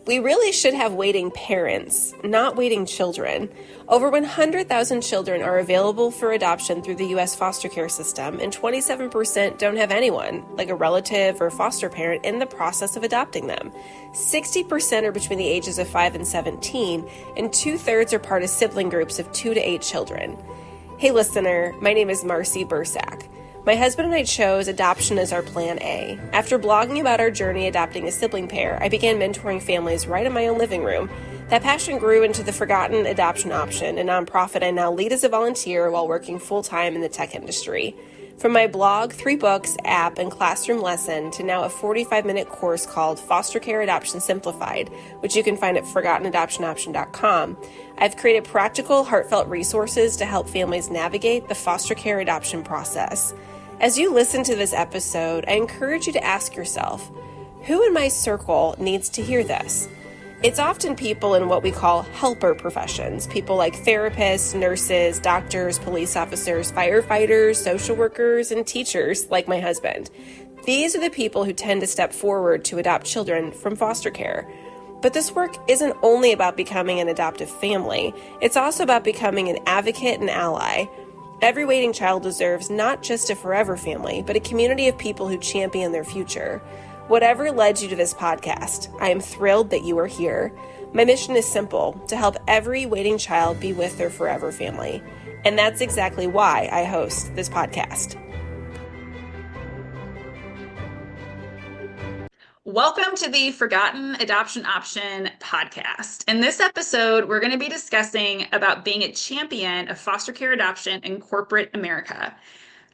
We really should have waiting parents, not waiting children. Over 100,000 children are available for adoption through the U.S. foster care system, and 27% don't have anyone, like a relative or foster parent, in the process of adopting them. 60% are between the ages of 5 and 17, and 2/3 are part of sibling groups of 2 to 8 children. Hey listener, my name is Marcy Bursack. My husband and I chose adoption as our plan A. After blogging about our journey adopting a sibling pair, I began mentoring families right in my own living room. That passion grew into the Forgotten Adoption Option, a nonprofit I now lead as a volunteer while working full-time in the tech industry. From my blog, 3 books, app, and classroom lesson to now a 45-minute course called Foster Care Adoption Simplified, which you can find at ForgottenAdoptionOption.com, I've created practical, heartfelt resources to help families navigate the foster care adoption process. As you listen to this episode, I encourage you to ask yourself, who in my circle needs to hear this? It's often people in what we call helper professions, people like therapists, nurses, doctors, police officers, firefighters, social workers, and teachers like my husband. These are the people who tend to step forward to adopt children from foster care. But this work isn't only about becoming an adoptive family, it's also about becoming an advocate and ally. Every waiting child deserves not just a forever family, but a community of people who champion their future. Whatever led you to this podcast, I am thrilled that you are here. My mission is simple, to help every waiting child be with their forever family. And that's exactly why I host this podcast. Welcome to the Forgotten Adoption Option podcast. In this episode, we're going to be discussing about being a champion of foster care adoption in corporate America.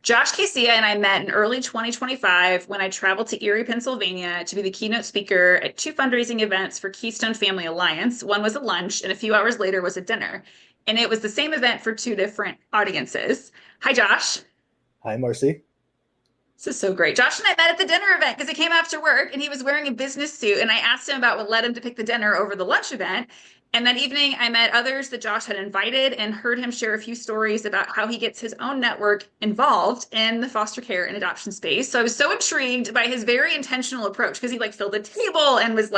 Josh Casilla and I met in early 2025 when I traveled to Erie, Pennsylvania to be the keynote speaker at 2 fundraising events for Keystone Family Alliance. One was a lunch and a few hours later was a dinner. And it was the same event for 2 different audiences. Hi, Josh. Hi, Marcy. This is so great. Josh and I met at the dinner event because he came after work and he was wearing a business suit. And I asked him about what led him to pick the dinner over the lunch event. And that evening, I met others that Josh had invited and heard him share a few stories about how he gets his own network involved in the foster care and adoption space. So I was so intrigued by his very intentional approach because he filled the table and was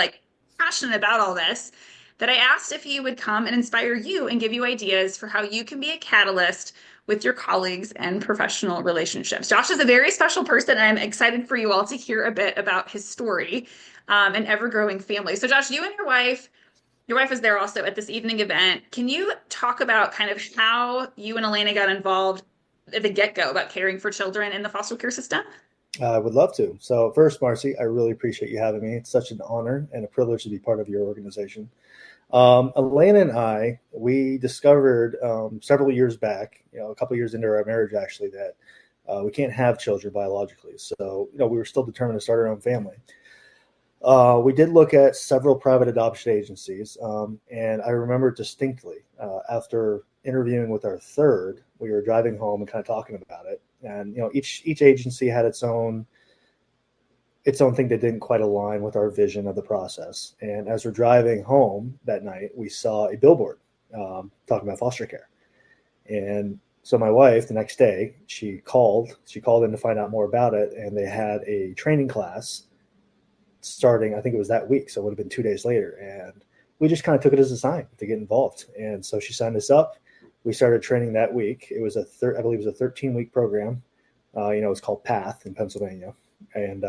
passionate about all this, that I asked if he would come and inspire you and give you ideas for how you can be a catalyst with your colleagues and professional relationships. Josh is a very special person. I'm excited for you all to hear a bit about his story and ever-growing family. So Josh, you and your wife was there also at this evening event. Can you talk about kind of how you and Elena got involved at the get-go about caring for children in the foster care system? I would love to. So first, Marcy, I really appreciate you having me. It's such an honor and a privilege to be part of your organization. Elena and I, we discovered several years back, a couple of years into our marriage, actually, that we can't have children biologically. So, we were still determined to start our own family. We did look at several private adoption agencies, and I remember distinctly after interviewing with our third, we were driving home and kind of talking about it. And, each agency had its own thing that didn't quite align with our vision of the process. And as we're driving home that night, we saw a billboard talking about foster care. And so my wife, the next day, she called in to find out more about it. And they had a training class starting, I think it was that week. So it would have been 2 days later. And we just kind of took it as a sign to get involved. And so she signed us up. We started training that week. It was I believe it was a 13-week program. It's called PATH in Pennsylvania. And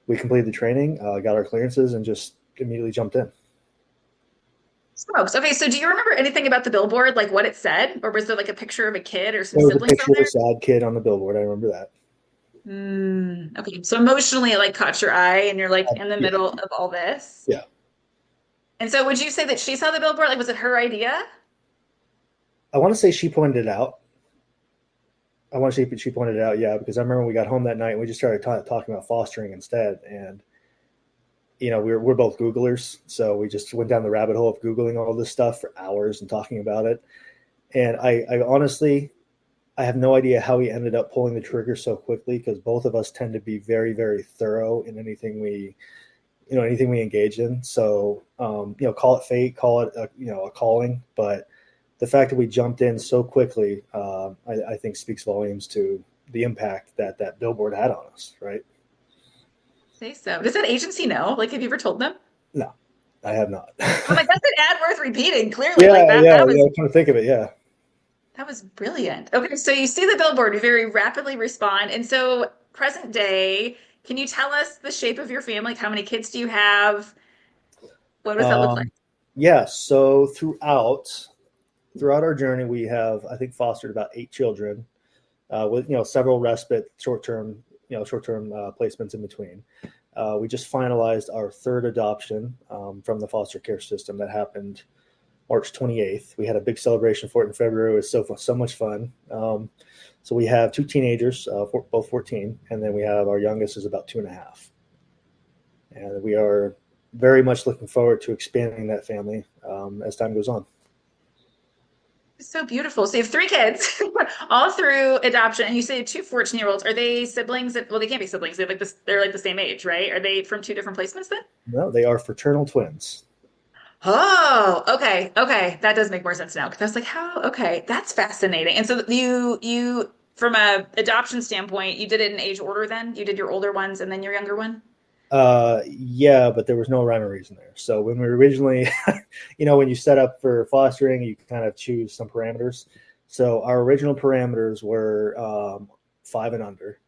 we completed the training, got our clearances, and just immediately jumped in. Smokes. Okay, so do you remember anything about the billboard, like what it said? Or was there a picture of a kid or some siblings on there? There was a picture of a sad kid on the billboard. I remember that. Okay, so emotionally it caught your eye and you're in the middle of all this? Yeah. And so would you say that she saw the billboard? Was it her idea? I want to say she pointed it out. Yeah, because I remember we got home that night and we just started talking about fostering instead. And, we're both Googlers. So we just went down the rabbit hole of Googling all this stuff for hours and talking about it. And I honestly, I have no idea how we ended up pulling the trigger so quickly, because both of us tend to be very, very thorough in anything we engage in. So, call it fate, call it, a calling, but the fact that we jumped in so quickly, I think speaks volumes to the impact that billboard had on us, right? Say so. Does that agency know? Have you ever told them? No. I have not. I'm like, that's an ad worth repeating. Clearly, like Yeah, that. yeah, yeah. I'm trying to think of it. Yeah. That was brilliant. Okay, so you see the billboard, you very rapidly respond. And so, present day, can you tell us the shape of your family? Like, how many kids do you have? What does that look like? Um, yeah. So throughout our journey, we have, I think, fostered about 8 children, with several respite, short term placements in between. We just finalized our third adoption from the foster care system that happened March 28th. We had a big celebration for it in February. It was so much fun. So we have 2 teenagers, both 14, and then we have our youngest is about 2.5. And we are very much looking forward to expanding that family as time goes on. So beautiful. So you have 3 kids, all through adoption, and you say 2 14-year-olds. Are they siblings? Well, they can't be siblings. They're like this. They're like the same age, right? Are they from 2 different placements then? No, they are fraternal twins. Oh, okay, okay. That does make more sense now because I was like, how? Okay, that's fascinating. And so you from a adoption standpoint, you did it in age order then? You did your older ones and then your younger one? Yeah, but there was no rhyme or reason there. So when we originally, when you set up for fostering, you kind of choose some parameters. So our original parameters were 5 and under,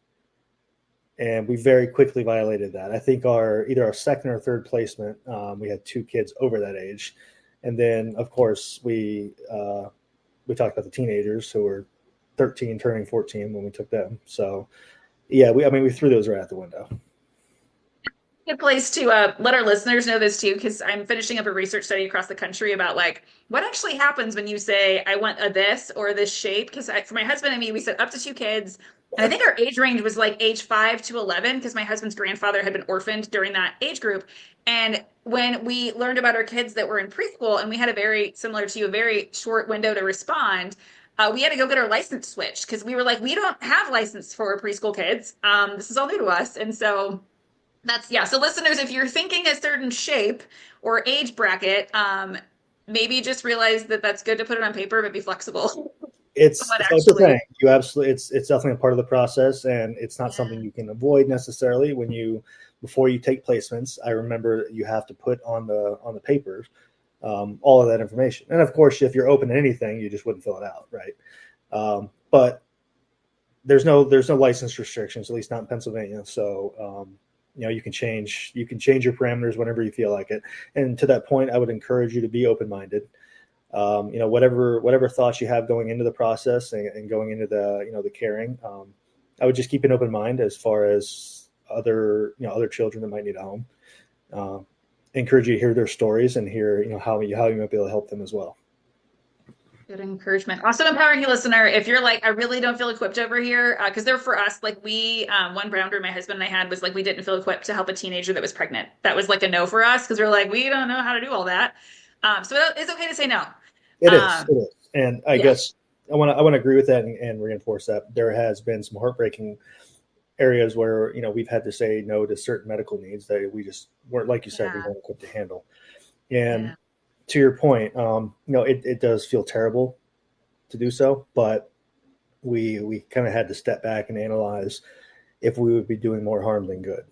and we very quickly violated that. I think either our second or third placement, we had 2 kids over that age, and then of course we talked about the teenagers who were 13 turning 14 when we took them. So yeah, we threw those right out the window. Good place to let our listeners know this too, because I'm finishing up a research study across the country about like what actually happens when you say I want a this or this shape. Because for my husband and me, we said up to 2 kids, and I think our age range was like age 5 to 11 because my husband's grandfather had been orphaned during that age group. And when we learned about our kids that were in preschool, and we had a very similar to you, a very short window to respond. We had to go get our license switched because we were like, we don't have license for preschool kids. This is all new to us, and so that's yeah. So listeners, if you're thinking a certain shape or age bracket, maybe just realize that that's good to put it on paper, but be flexible. It's What like the actually, thing. You absolutely, it's definitely a part of the process, and it's not yeah, something you can avoid necessarily before you take placements. I remember you have to put on the papers all of that information, and of course, if you're open to anything, you just wouldn't fill it out, right? But there's no license restrictions, at least not in Pennsylvania. So you can change your parameters whenever you feel like it. And to that point, I would encourage you to be open minded. Whatever thoughts you have going into the process and going into the caring, I would just keep an open mind as far as other children that might need a home. Uh, Encourage you to hear their stories and hear how you might be able to help them as well. good encouragement. Also empowering you, listener. If you're like, I really don't feel equipped over here, because they're for us. Like one boundary my husband and I had was like we didn't feel equipped to help a teenager that was pregnant. That was like a no for us because we're like we don't know how to do all that. So it's okay to say no. It is, Um, it is, and I yeah, guess I want to agree with that and reinforce that there has been some heartbreaking areas where we've had to say no to certain medical needs that we just weren't, like you said, we yeah, weren't equipped to handle. And yeah. to your point, it does feel terrible to do so, but we kind of had to step back and analyze if we would be doing more harm than good.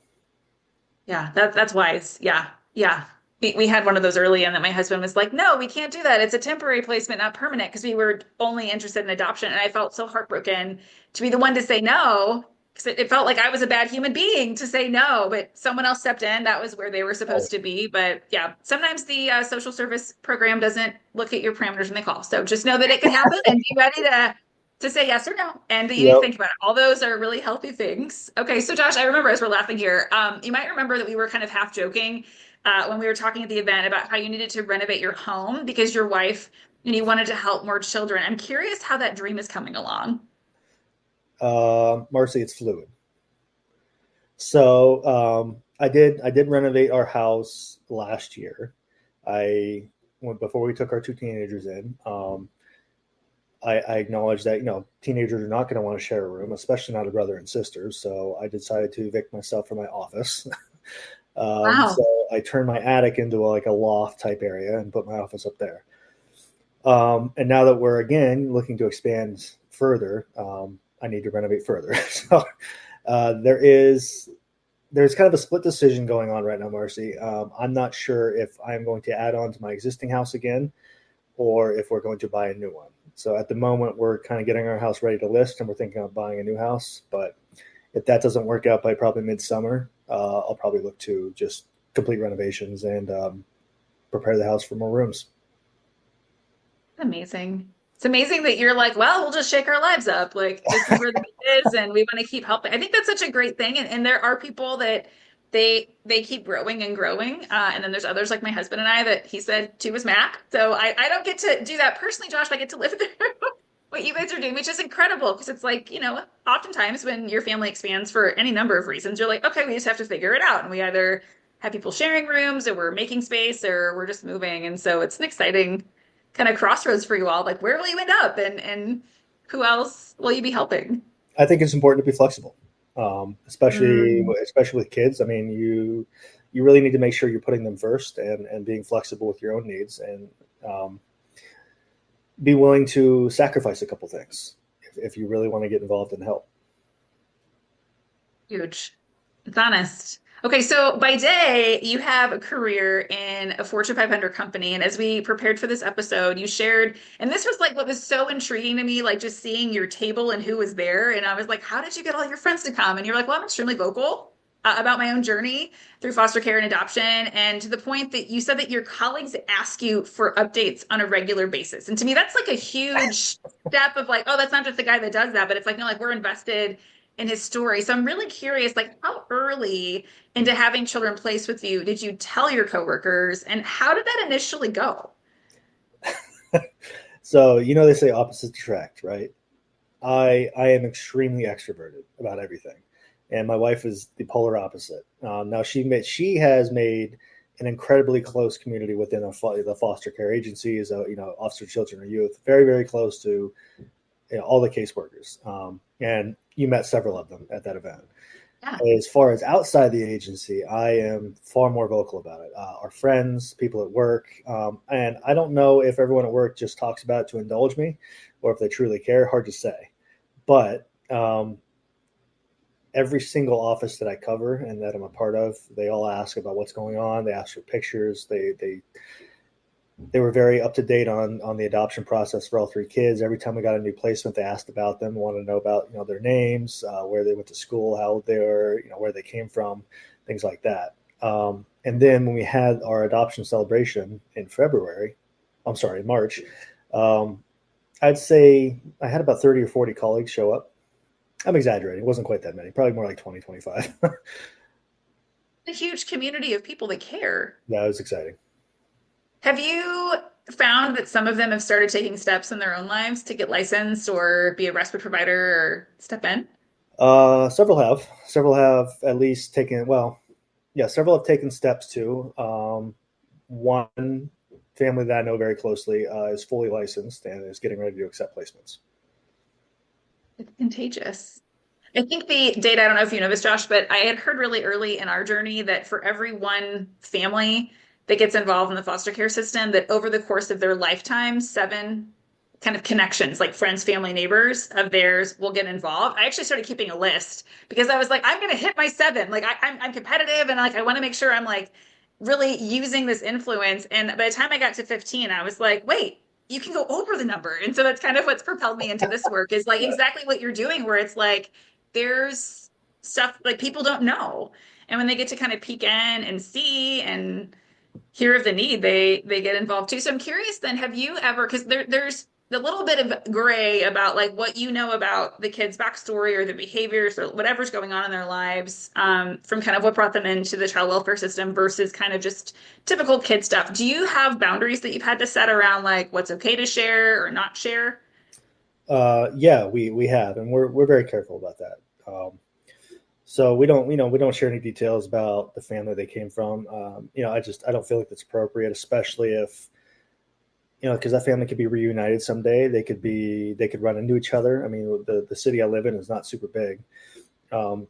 Yeah, that's wise. Yeah, yeah. We had one of those early in that my husband was like, no, we can't do that. It's a temporary placement, not permanent, because we were only interested in adoption. And I felt so heartbroken to be the one to say no, because it felt like I was a bad human being to say no, but someone else stepped in. That was where they were supposed to be. But yeah, sometimes the social service program doesn't look at your parameters when they call. So just know that it can happen and be ready to say yes or no, and that you need to Yep. think about it. All those are really healthy things. Okay, so Josh, I remember as we're laughing here, you might remember that we were kind of half joking when we were talking at the event about how you needed to renovate your home because your wife and you wanted to help more children. I'm curious how that dream is coming along. Marcy, it's fluid. So I did renovate our house last year. I before we took our 2 teenagers in. I acknowledge that teenagers are not going to want to share a room, especially not a brother and sister. So I decided to evict myself from my office. Wow. So I turned my attic into like a loft type area and put my office up there. And now that we're again looking to expand further, I need to renovate further. So there is there's kind of a split decision going on right now, Marcy. I'm not sure if I'm going to add on to my existing house again or if we're going to buy a new one. So at the moment, we're kind of getting our house ready to list and we're thinking of buying a new house. But if that doesn't work out by probably midsummer, I'll probably look to just complete renovations and prepare the house for more rooms. Amazing. It's amazing that you're like, well, we'll just shake our lives up. Like this is where the need is, and we want to keep helping. I think that's such a great thing. And there are people that they keep growing and growing. And then there's others like my husband and I that he said to his Mac. So I don't get to do that personally, Josh. I get to live through what you guys are doing, which is incredible because it's like, oftentimes when your family expands for any number of reasons, you're like, okay, we just have to figure it out. And we either have people sharing rooms or we're making space or we're just moving. And so it's an exciting kind of crossroads for you all. Like, where will you end up, and who else will you be helping? I think it's important to be flexible, especially Mm, especially with kids. I mean, you really need to make sure you're putting them first and being flexible with your own needs and um, be willing to sacrifice a couple things if you really want to get involved and help. huge. It's honest. Okay, so by day, you have a career in a Fortune 500 company. And as we prepared for this episode, you shared, and this was like what was so intriguing to me, like just seeing your table and who was there. And I was like, how did you get all your friends to come? And you're like, well, I'm extremely vocal about my own journey through foster care and adoption. And to the point that you said that your colleagues ask you for updates on a regular basis. And to me, that's like a huge step of like, oh, that's not just the guy that does that, but it's like, no, like we're invested in his story. So I'm really curious, like how early into having children placed with you did you tell your coworkers, and how did that initially go? So they say opposites attract, right? I am extremely extroverted about everything, and my wife is the polar opposite. Now she has made an incredibly close community within the foster care agencies, Officer of Children or Youth, very very close to all the caseworkers, and you met several of them at that event. Yeah. As far as outside the agency, I am far more vocal about it. Our friends, people at work, and I don't know if everyone at work just talks about it to indulge me, or if they truly care. Hard to say. But every single office that I cover and that I'm a part of, they all ask about what's going on. They ask for pictures. They were very up to date on the adoption process for all three kids. Every time we got a new placement, they asked about them, wanted to know about their names, where they went to school, how old they were, where they came from, things like that. And then when we had our adoption celebration in March, I'd say I had about 30 or 40 colleagues show up. I'm exaggerating. It wasn't quite that many, probably more like 20, 25. A huge community of people that care. That was exciting. Have you found that some of them have started taking steps in their own lives to get licensed or be a respite provider or step in? Several have at least taken, well, yeah, several have taken steps too. One family that I know very closely is fully licensed and is getting ready to accept placements. It's contagious. I think the data, I don't know if you know this, Josh, but I had heard really early in our journey that for every one family that gets involved in the foster care system, that over the course of their lifetime, seven kind of connections, like friends, family, neighbors of theirs will get involved. I actually started keeping a list because I was like, I'm going to hit my seven. Like I'm competitive and like I want to make sure I'm like really using this influence. And by the time I got to 15, I was like, wait, you can go over the number. And so that's kind of what's propelled me into this work is like exactly what you're doing, where it's like there's stuff like people don't know. And when they get to kind of peek in and see and hear of the need, they get involved too. So I'm curious then, have you ever, because there's a little bit of gray about like what you know about the kids' backstory or the behaviors or whatever's going on in their lives, from kind of what brought them into the child welfare system versus kind of just typical kid stuff. Do you have boundaries that you've had to set around like what's okay to share or not share? Yeah, we have, and we're very careful about that. So we don't share any details about the family they came from. I don't feel like that's appropriate, especially if because that family could be reunited someday. They could run into each other. I mean, the city I live in is not super big.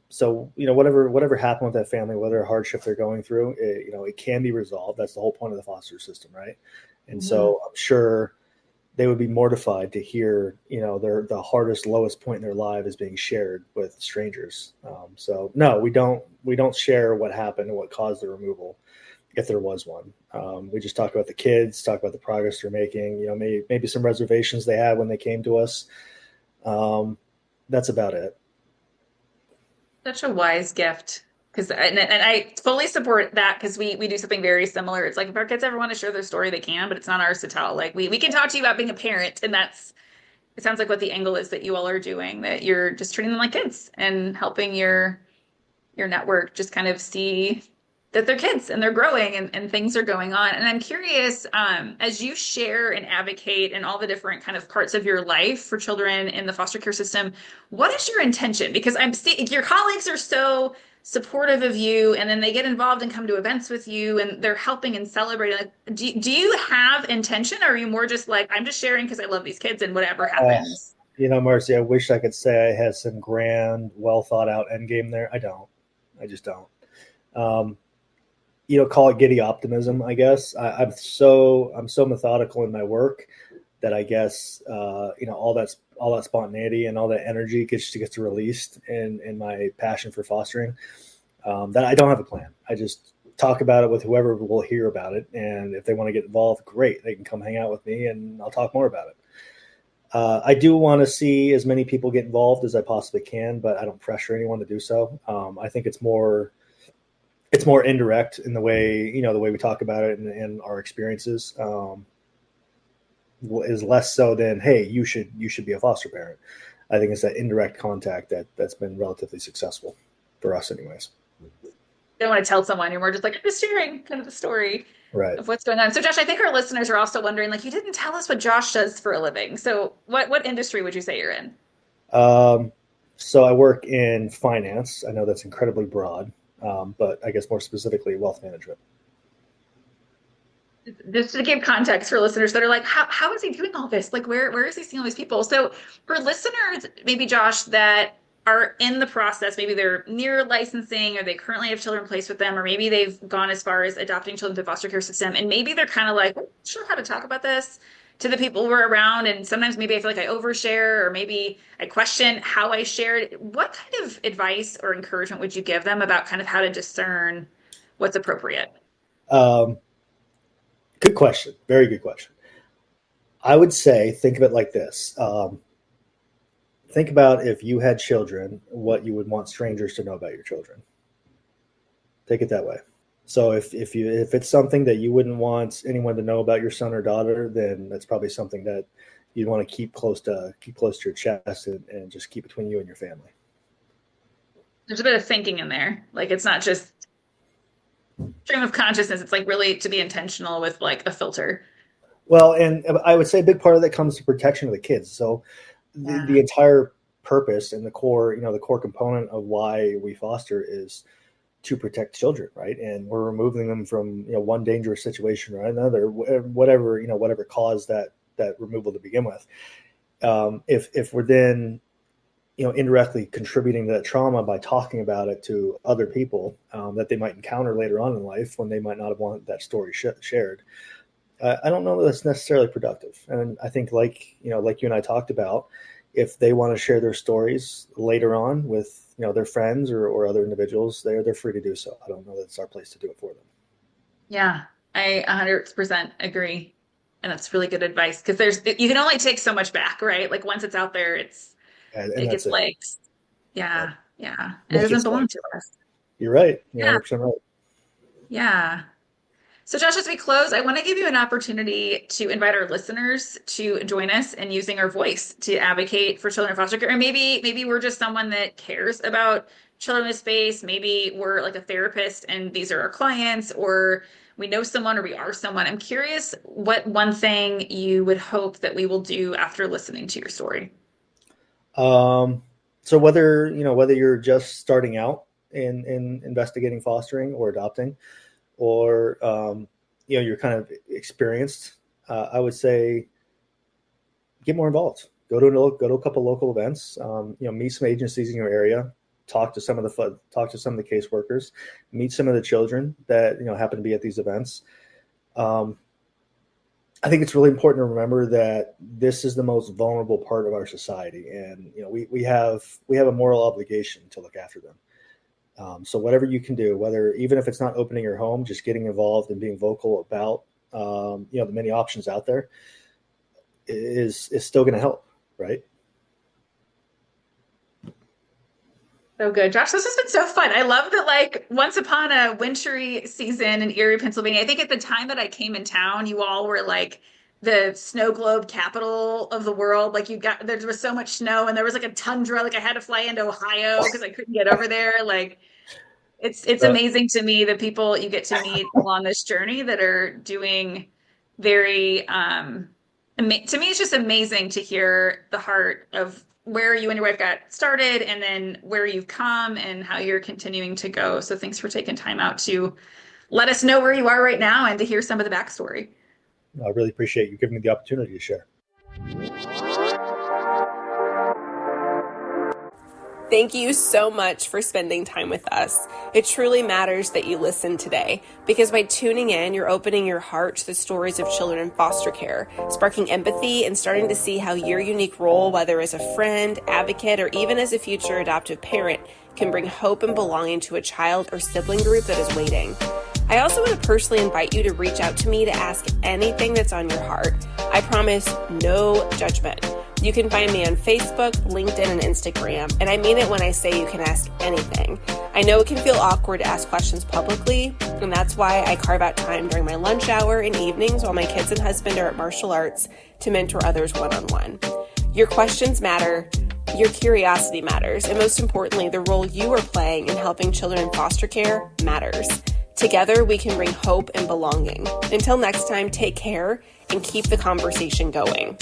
So whatever happened with that family, whatever hardship they're going through, it can be resolved. That's the whole point of the foster system, right? And Mhm. so I'm sure they would be mortified to hear the hardest, lowest point in their life is being shared with strangers. So no, we don't don't share what happened and what caused the removal, if there was one. We just talk about the kids, talk about the progress they're making. Maybe some reservations they had when they came to us. That's about it. Such a wise gift. And I fully support that because we do something very similar. It's like if our kids ever want to share their story, they can, but it's not ours to tell. Like we can talk to you about being a parent, and it sounds like what the angle is that you all are doing, that you're just treating them like kids and helping your network just kind of see that they're kids and they're growing and things are going on. And I'm curious, as you share and advocate in all the different kind of parts of your life for children in the foster care system, what is your intention? Because I'm seeing your colleagues are so supportive of you, and then they get involved and come to events with you and they're helping and celebrating. Like, do you have intention, or are you more just like, I'm just sharing because I love these kids and whatever happens? Marcy, I wish I could say I had some grand, well thought out end game there. I don't. I just don't. Call it giddy optimism, I guess. I'm so methodical in my work that I guess all that spontaneity and all that energy gets released in my passion for fostering. That I don't have a plan. I just talk about it with whoever will hear about it, and if they want to get involved, great. They can come hang out with me, and I'll talk more about it. I do want to see as many people get involved as I possibly can, but I don't pressure anyone to do so. I think it's more indirect in the way we talk about it and our experiences is less so than, hey, you should be a foster parent. I think it's that indirect contact that's been relatively successful for us anyways. You don't want to tell someone, you're more just like, I'm just sharing kind of the story of what's going on. So Josh, I think our listeners are also wondering, like, you didn't tell us what Josh does for a living. So what industry would you say you're in? So I work in finance. I know that's incredibly broad. But I guess more specifically, wealth management. Just to give context for listeners that are like, how is he doing all this? Like, where is he seeing all these people? So for listeners, maybe Josh, that are in the process, maybe they're near licensing, or they currently have children placed with them, or maybe they've gone as far as adopting children to the foster care system, and maybe they're kind of like, I'm not sure how to talk about this to the people who are around, and sometimes maybe I feel like I overshare, or maybe I question how I shared. What kind of advice or encouragement would you give them about kind of how to discern what's appropriate? Good question. Very good question. I would say, think of it like this. Think about if you had children, what you would want strangers to know about your children. Take it that way. So if it's something that you wouldn't want anyone to know about your son or daughter, then that's probably something that you'd want to keep close to your chest and just keep between you and your family. There's a bit of thinking in there. Like, it's not just stream of consciousness. It's like really to be intentional with like a filter. Well, and I would say a big part of that comes to protection of the kids. So the entire purpose and the core component of why we foster is to protect children, right? And we're removing them from one dangerous situation or another, whatever caused that removal to begin with. If we're then indirectly contributing to that trauma by talking about it to other people that they might encounter later on in life when they might not have wanted that story shared, I don't know that that's necessarily productive. And I think like you and I talked about, if they want to share their stories later on with their friends or other individuals, they're free to do so. I don't know that it's our place to do it for them. Yeah, I 100% agree. And that's really good advice, because you can only take so much back, right? Like once it's out there, it gets legs. Yeah. And it doesn't belong to us. You're right. You're 100% right. Yeah. So Josh, as we close, I want to give you an opportunity to invite our listeners to join us in using our voice to advocate for children in foster care. Or maybe we're just someone that cares about children in space. Maybe we're like a therapist and these are our clients, or we know someone, or we are someone. I'm curious what one thing you would hope that we will do after listening to your story. So whether you're just starting out in investigating fostering or adopting, or you're kind of experienced, I would say get more involved. Go to a couple local events. Meet some agencies in your area. Talk to some of the caseworkers. Meet some of the children that happen to be at these events. I think it's really important to remember that this is the most vulnerable part of our society, and we have a moral obligation to look after them. So whatever you can do, whether even if it's not opening your home, just getting involved and being vocal about the many options out there is still going to help, right? So good. Josh, this has been so fun. I love that, like, once upon a wintry season in Erie, Pennsylvania, I think at the time that I came in town, you all were like the snow globe capital of the world. Like, there was so much snow and there was like a tundra. Like, I had to fly into Ohio because I couldn't get over there. Like, it's amazing to me the people you get to meet along this journey that are doing very, to me, it's just amazing to hear the heart of where you and your wife got started and then where you've come and how you're continuing to go. So thanks for taking time out to let us know where you are right now and to hear some of the backstory. I really appreciate you giving me the opportunity to share. Thank you so much for spending time with us. It truly matters that you listen today, because by tuning in, you're opening your heart to the stories of children in foster care, sparking empathy and starting to see how your unique role, whether as a friend, advocate, or even as a future adoptive parent, can bring hope and belonging to a child or sibling group that is waiting. I also want to personally invite you to reach out to me to ask anything that's on your heart. I promise no judgment. You can find me on Facebook, LinkedIn, and Instagram, and I mean it when I say you can ask anything. I know it can feel awkward to ask questions publicly, and that's why I carve out time during my lunch hour and evenings while my kids and husband are at martial arts to mentor others one-on-one. Your questions matter, your curiosity matters, and most importantly, the role you are playing in helping children in foster care matters. Together, we can bring hope and belonging. Until next time, take care and keep the conversation going.